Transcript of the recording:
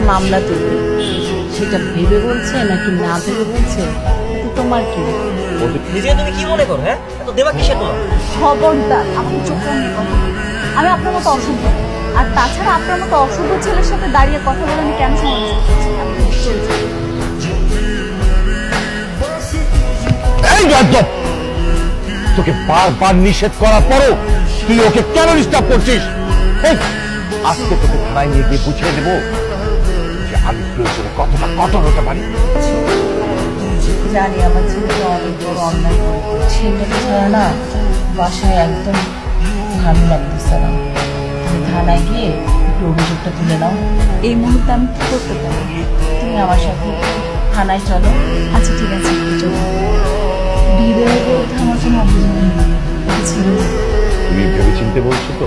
মামলা তুলবে, সেটা ভেবে বলছে নাকি না ভেবে বলছে তো তোমার কি? নিজে তুমি কি মনে করো? হ্যাঁ, এত দেবা কিসের তোমার? খবরদার আমাকে চোখ রাঙিয়ে কথা বলবে। আমি আপনার মতো অসভ্য, আর তাছাড়া আপনার মতো অসভ্য ছেলের সাথে দাঁড়িয়ে কথা বলে আমি কেন সমালোচনা করছি? আপনি চলছে এই গাদ্দপ, তোকে বারবার নিষেধ করার পরও তুই ওকে কেন ডিস্টার্ব করছিস? এই, আজকে তোকে থানায় নিয়ে গিয়ে বুঝিয়ে দেবো যে আমি প্রয়োজনে কতটা কঠোর হতে পারি। জানি আমার ছেলেকে অনেক বড় অন্যায় করে, ছেলেকে ছাড়া না বাসায় একদম ভালো লাগতেছে না। তুমি থানায় গিয়ে একটু অভিযোগটা তুলে নাও। এই মুহূর্তে আমি কি করতে পারি? তুমি আমার সাথে থানায় চলো। আচ্ছা ঠিক আছে, চলো। বিয়ের বিরুদ্ধে আমার কোনো অভিযোগ নেই। তুমি ভেবে চিনতে বলছো তো?